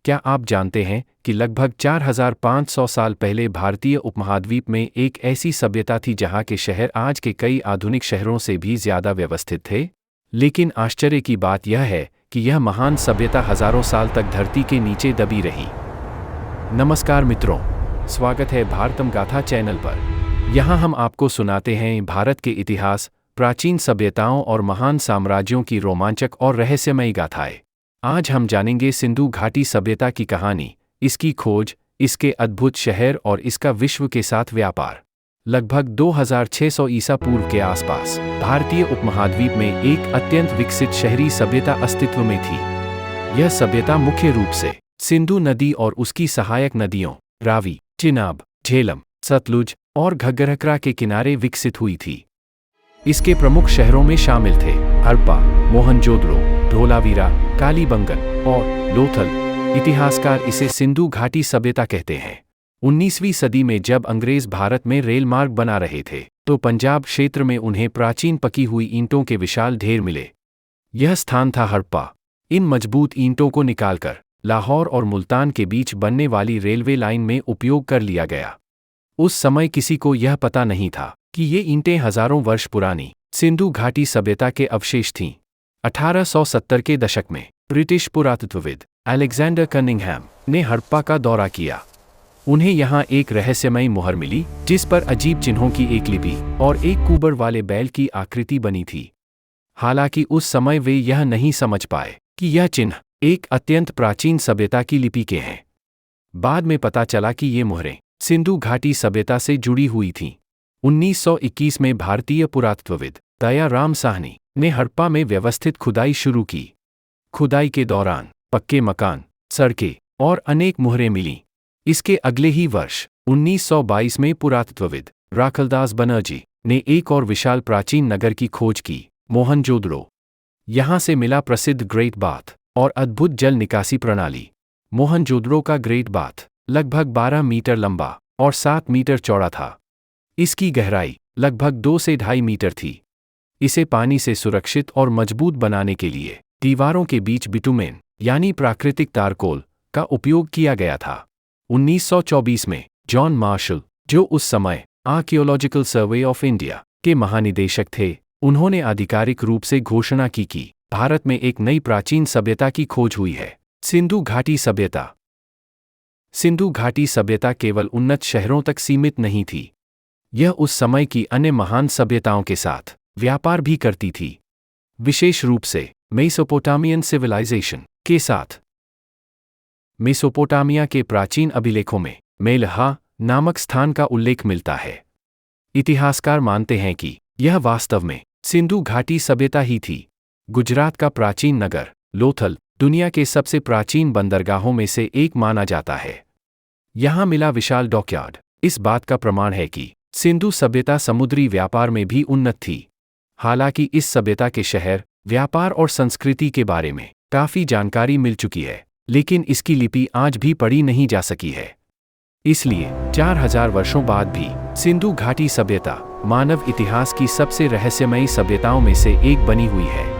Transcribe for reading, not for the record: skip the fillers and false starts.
क्या आप जानते हैं कि लगभग 4500 साल पहले भारतीय उपमहाद्वीप में एक ऐसी सभ्यता थी जहां के शहर आज के कई आधुनिक शहरों से भी ज्यादा व्यवस्थित थे? लेकिन आश्चर्य की बात यह है कि यह महान सभ्यता हजारों साल तक धरती के नीचे दबी रही। नमस्कार मित्रों, स्वागत है भारतम गाथा चैनल पर। यहाँ हम आपको सुनाते हैं भारत के इतिहास, प्राचीन सभ्यताओं और महान साम्राज्यों की रोमांचक और रहस्यमयी गाथाएं। आज हम जानेंगे सिंधु घाटी सभ्यता की कहानी, इसकी खोज, इसके अद्भुत शहर और इसका विश्व के साथ व्यापार। लगभग 2600 ईसा पूर्व के आसपास भारतीय उपमहाद्वीप में एक अत्यंत विकसित शहरी सभ्यता अस्तित्व में थी। यह सभ्यता मुख्य रूप से सिंधु नदी और उसकी सहायक नदियों रावी, चिनाब, झेलम, सतलुज और घग्गरकरा के किनारे विकसित हुई थी। इसके प्रमुख शहरों में शामिल थे हड़प्पा, मोहनजोदड़ो, धोलावीरा, कालीबंगन और लोथल। इतिहासकार इसे सिंधु घाटी सभ्यता कहते हैं। 19वीं सदी में जब अंग्रेज भारत में रेल मार्ग बना रहे थे, तो पंजाब क्षेत्र में उन्हें प्राचीन पकी हुई ईंटों के विशाल ढेर मिले। यह स्थान था हड़प्पा। इन मजबूत ईंटों को निकालकर लाहौर और मुल्तान के बीच बनने वाली रेलवे लाइन में उपयोग कर लिया गया। उस समय किसी को यह पता नहीं था कि ये ईंटें हजारों वर्ष पुरानी सिंधु घाटी सभ्यता के अवशेष थीं। 1870 के दशक में ब्रिटिश पुरातत्वविद अलेक्जेंडर कनिंघम ने हड़प्पा का दौरा किया। उन्हें यहाँ एक रहस्यमयी मुहर मिली जिस पर अजीब चिन्हों की एक लिपि और एक कुबर वाले बैल की आकृति बनी थी। हालांकि उस समय वे यह नहीं समझ पाए कि यह चिन्ह एक अत्यंत प्राचीन सभ्यता की लिपि के हैं। बाद में पता चला कि ये मुहरें सिंधु घाटी सभ्यता से जुड़ी हुई थीं। 1921 में भारतीय पुरातत्वविद दयाराम साहनी ने हड़प्पा में व्यवस्थित खुदाई शुरू की। खुदाई के दौरान पक्के मकान, सड़कें और अनेक मुहरें मिलीं। इसके अगले ही वर्ष 1922 में पुरातत्वविद राखलदास बनर्जी ने एक और विशाल प्राचीन नगर की खोज की, मोहनजोदड़ो। यहाँ से मिला प्रसिद्ध ग्रेट बाथ और अद्भुत जल निकासी प्रणाली। मोहनजोदड़ो का ग्रेट बाथ लगभग 12 मीटर लंबा और 7 मीटर चौड़ा था। इसकी गहराई लगभग 2 से 2.5 मीटर थी। इसे पानी से सुरक्षित और मजबूत बनाने के लिए दीवारों के बीच बिटुमेन यानी प्राकृतिक तारकोल का उपयोग किया गया था। 1924 में जॉन मार्शल, जो उस समय आर्कियोलॉजिकल सर्वे ऑफ इंडिया के महानिदेशक थे, उन्होंने आधिकारिक रूप से घोषणा की कि भारत में एक नई प्राचीन सभ्यता की खोज हुई है, सिंधु घाटी सभ्यता। सिंधु घाटी सभ्यता केवल उन्नत शहरों तक सीमित नहीं थी। यह उस समय की अन्य महान सभ्यताओं के साथ व्यापार भी करती थी, विशेष रूप से मेसोपोटामियन सिविलाइजेशन के साथ। मेसोपोटामिया के प्राचीन अभिलेखों में मेलहा नामक स्थान का उल्लेख मिलता है। इतिहासकार मानते हैं कि यह वास्तव में सिंधु घाटी सभ्यता ही थी। गुजरात का प्राचीन नगर लोथल दुनिया के सबसे प्राचीन बंदरगाहों में से एक माना जाता है। यहाँ मिला विशाल डॉकयार्ड इस बात का प्रमाण है कि सिंधु सभ्यता समुद्री व्यापार में भी उन्नत थी। हालांकि इस सभ्यता के शहर, व्यापार और संस्कृति के बारे में काफी जानकारी मिल चुकी है, लेकिन इसकी लिपि आज भी पढ़ी नहीं जा सकी है। इसलिए 4000 वर्षों बाद भी सिंधु घाटी सभ्यता मानव इतिहास की सबसे रहस्यमयी सभ्यताओं में से एक बनी हुई है।